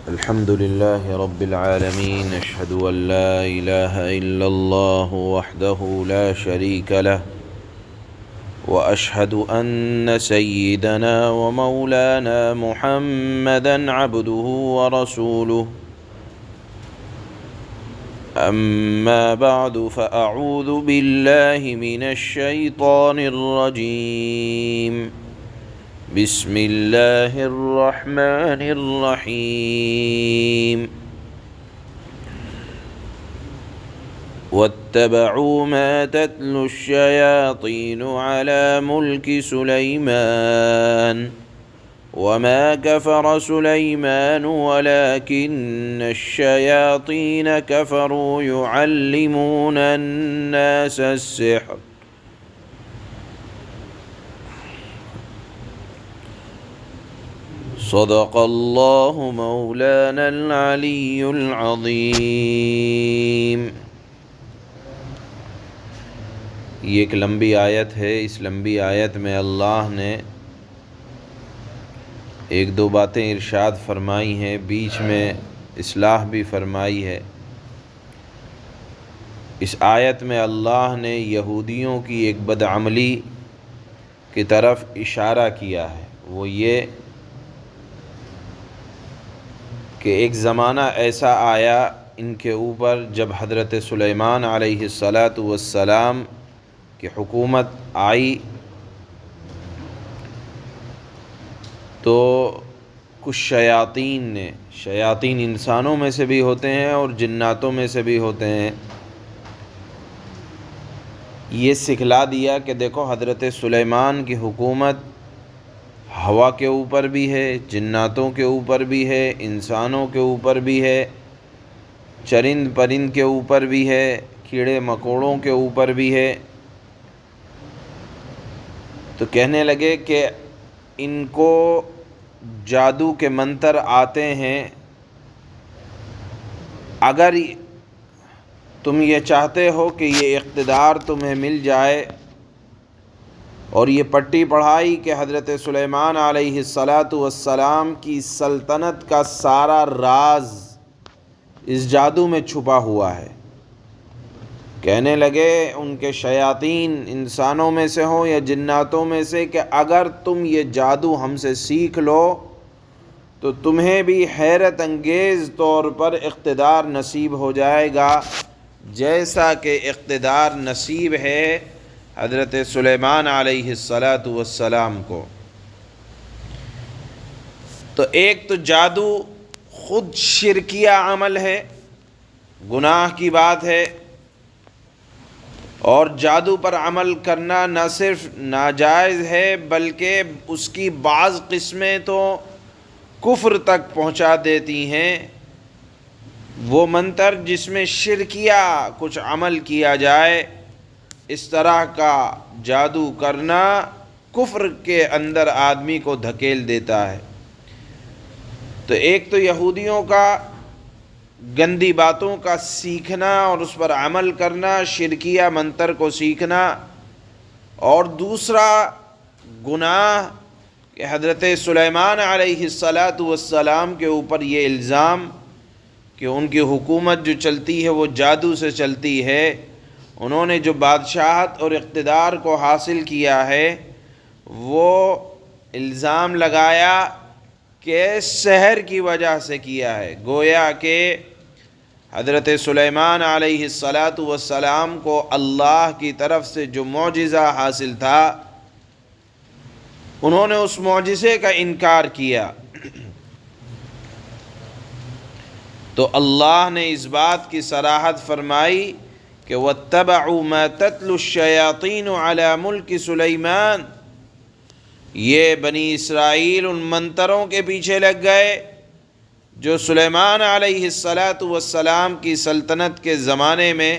الحمد لله رب العالمين، أشهد أن لا إله إلا الله وحده لا شريك له، وأشهد أن سيدنا ومولانا محمدًا عبده ورسوله. أما بعد، فأعوذ بالله من الشيطان الرجيم. بسم الله الرحمن الرحيم. واتبعوا ما تتلو الشياطين على ملك سليمان وما كفر سليمان ولكن الشياطين كفروا يعلمون الناس السحر. صدق اللہ مولانا العلی العظیم. یہ ایک لمبی آیت ہے. اس لمبی آیت میں اللہ نے ایک دو باتیں ارشاد فرمائی ہیں، بیچ میں اصلاح بھی فرمائی ہے. اس آیت میں اللہ نے یہودیوں کی ایک بدعملی کی طرف اشارہ کیا ہے. وہ یہ کہ ایک زمانہ ایسا آیا ان کے اوپر جب حضرت سلیمان علیہ السلام کی حکومت آئی تو کچھ شیاطین انسانوں میں سے بھی ہوتے ہیں اور جناتوں میں سے بھی ہوتے ہیں، یہ سکھلا دیا کہ دیکھو حضرت سلیمان کی حکومت ہوا کے اوپر بھی ہے، جناتوں کے اوپر بھی ہے، انسانوں کے اوپر بھی ہے، چرند پرند کے اوپر بھی ہے، کیڑے مکوڑوں کے اوپر بھی ہے. تو کہنے لگے کہ ان کو جادو کے منتر آتے ہیں، اگر تم یہ چاہتے ہو کہ یہ اقتدار تمہیں مل جائے اور یہ پٹی پڑھائی کہ حضرت سلیمان علیہ السلام کی سلطنت کا سارا راز اس جادو میں چھپا ہوا ہے. کہنے لگے ان کے شیاطین انسانوں میں سے ہوں یا جناتوں میں سے کہ اگر تم یہ جادو ہم سے سیکھ لو تو تمہیں بھی حیرت انگیز طور پر اقتدار نصیب ہو جائے گا، جیسا کہ اقتدار نصیب ہے حضرت سلیمان علیہ السلام کو. تو ایک تو جادو خود شرکیہ عمل ہے، گناہ کی بات ہے، اور جادو پر عمل کرنا نہ صرف ناجائز ہے بلکہ اس کی بعض قسمیں تو کفر تک پہنچا دیتی ہیں. وہ منتر جس میں شرکیہ کچھ عمل کیا جائے، اس طرح کا جادو کرنا کفر کے اندر آدمی کو دھکیل دیتا ہے. تو ایک تو یہودیوں کا گندی باتوں کا سیکھنا اور اس پر عمل کرنا، شرکیہ منتر کو سیکھنا، اور دوسرا گناہ کہ حضرت سلیمان علیہ السلام کے اوپر یہ الزام کہ ان کی حکومت جو چلتی ہے وہ جادو سے چلتی ہے. انہوں نے جو بادشاہت اور اقتدار کو حاصل کیا ہے وہ الزام لگایا کہ سحر کی وجہ سے کیا ہے. گویا کہ حضرت سلیمان علیہ السلام کو اللہ کی طرف سے جو معجزہ حاصل تھا انہوں نے اس معجزے کا انکار کیا. تو اللہ نے اس بات کی صراحت فرمائی کہ وَاتَّبَعُوا مَا تَتْلُو الشَّيَاطِينُ عَلَى مُلْكِ سُلَيْمَانَ. یہ بنی اسرائیل ان منتروں کے پیچھے لگ گئے جو سلیمان علیہ السلام کی سلطنت کے زمانے میں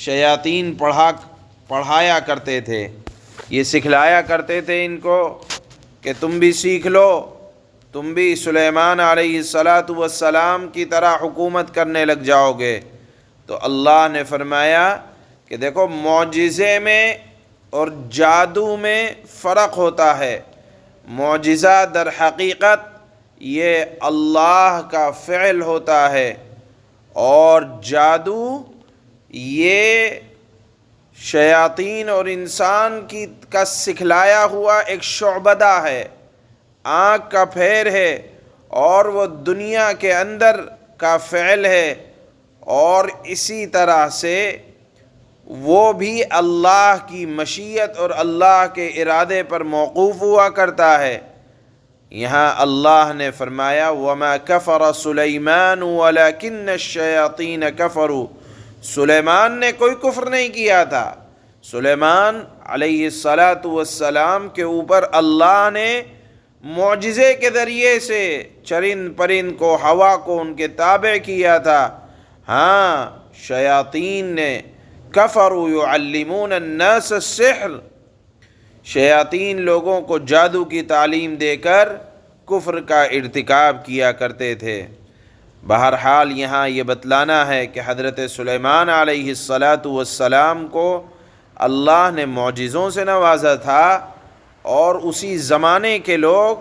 شیاطین پڑھایا کرتے تھے. یہ سکھلایا کرتے تھے ان کو کہ تم بھی سیکھ لو، تم بھی سلیمان علیہ السلام کی طرح حکومت کرنے لگ جاؤ گے. تو اللہ نے فرمایا کہ دیکھو معجزے میں اور جادو میں فرق ہوتا ہے. معجزہ در حقیقت یہ اللہ کا فعل ہوتا ہے، اور جادو یہ شیاطین اور انسان کا سکھلایا ہوا ایک شعبدہ ہے، آنکھ کا پھیر ہے، اور وہ دنیا کے اندر کا فعل ہے، اور اسی طرح سے وہ بھی اللہ کی مشیت اور اللہ کے ارادے پر موقوف ہوا کرتا ہے۔ یہاں اللہ نے فرمایا وَمَا كَفَرَ سُلَيْمَانُ وَلَكِنَّ الشَّيَاطِينَ كَفَرُوا، سلیمان نے کوئی کفر نہیں کیا تھا۔ سلیمان علیہ السلام کے اوپر اللہ نے معجزے کے ذریعے سے چرند پرند کو، ہوا کو ان کے تابع کیا تھا۔ ہاں، شیاطین نے کفروا یعلمون الناس السحر، شیاطین لوگوں کو جادو کی تعلیم دے کر کفر کا ارتکاب کیا کرتے تھے۔ بہرحال یہاں یہ بتلانا ہے کہ حضرت سلیمان علیہ السلام کو اللہ نے معجزوں سے نوازا تھا، اور اسی زمانے کے لوگ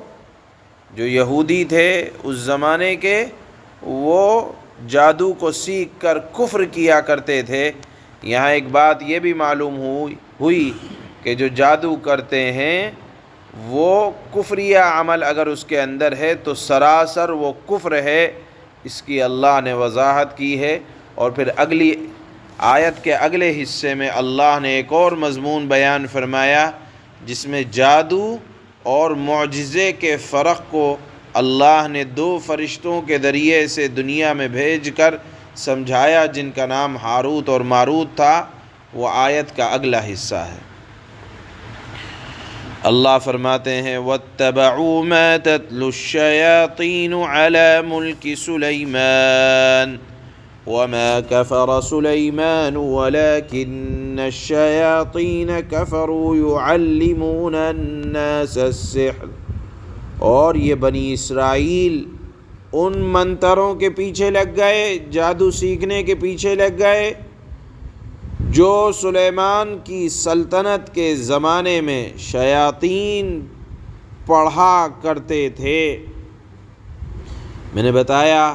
جو یہودی تھے اس زمانے کے، وہ جادو کو سیکھ کر کفر کیا کرتے تھے۔ یہاں ایک بات یہ بھی معلوم ہوئی کہ جو جادو کرتے ہیں وہ کفریہ عمل اگر اس کے اندر ہے تو سراسر وہ کفر ہے، اس کی اللہ نے وضاحت کی ہے۔ اور پھر اگلی آیت کے اگلے حصے میں اللہ نے ایک اور مضمون بیان فرمایا جس میں جادو اور معجزے کے فرق کو اللہ نے 2 فرشتوں کے ذریعے سے دنیا میں بھیج کر سمجھایا، جن کا نام ہاروت اور ماروت تھا۔ وہ آیت کا اگلا حصہ ہے۔ اللہ فرماتے ہیں وَاتَّبَعُوا مَا تَتْلُو الشَّيَاطِينُ عَلَى مُلْكِ سُلَيْمَانَ وَمَا كَفَرَ سُلَيْمَانُ وَلَكِنَّ الشَّيَاطِينَ كَفَرُوا يُعَلِّمُونَ النَّاسَ السِّحْرَ، اور یہ بنی اسرائیل ان منتروں کے پیچھے لگ گئے، جادو سیکھنے کے پیچھے لگ گئے جو سلیمان کی سلطنت کے زمانے میں شیاطین پڑھا کرتے تھے۔ میں نے بتایا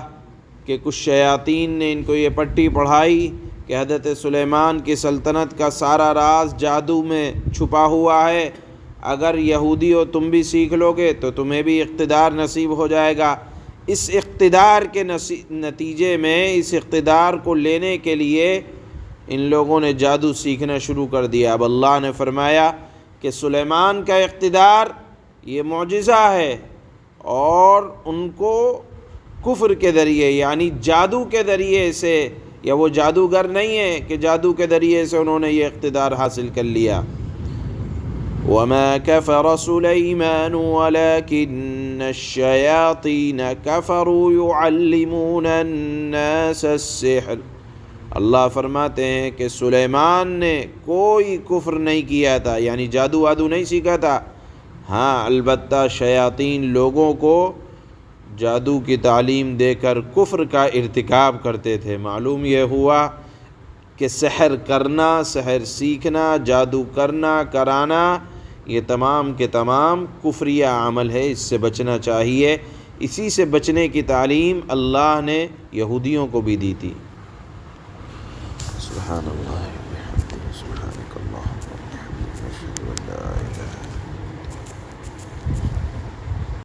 کہ کچھ شیاطین نے ان کو یہ پٹی پڑھائی کہ حضرت سلیمان کی سلطنت کا سارا راز جادو میں چھپا ہوا ہے، اگر یہودی ہو تم بھی سیکھ لو گے تو تمہیں بھی اقتدار نصیب ہو جائے گا۔ اس اقتدار کے نتیجے میں، اس اقتدار کو لینے کے لیے ان لوگوں نے جادو سیکھنا شروع کر دیا۔ اب اللہ نے فرمایا کہ سلیمان کا اقتدار یہ معجزہ ہے، اور ان کو کفر کے ذریعے یعنی جادو کے ذریعے سے، یا وہ جادوگر نہیں ہے کہ جادو کے ذریعے سے انہوں نے یہ اقتدار حاصل کر لیا۔ وَمَا كَفَرَ سُلَيْمَانُ وَلَكِنَّ الشَّيَاطِينَ كَفَرُوا يُعَلِّمُونَ النَّاسَ السِّحْرَ، اللہ فرماتے ہیں کہ سلیمان نے کوئی کفر نہیں کیا تھا، یعنی جادو وادو نہیں سیکھا تھا۔ ہاں، البتہ شیاطین لوگوں کو جادو کی تعلیم دے کر کفر کا ارتکاب کرتے تھے۔ معلوم یہ ہوا کہ سحر کرنا، سحر سیکھنا، جادو کرنا، کرانا، یہ تمام کے تمام کفریہ عمل ہے، اس سے بچنا چاہیے۔ اسی سے بچنے کی تعلیم اللہ نے یہودیوں کو بھی دی تھی۔ سبحان اللہ۔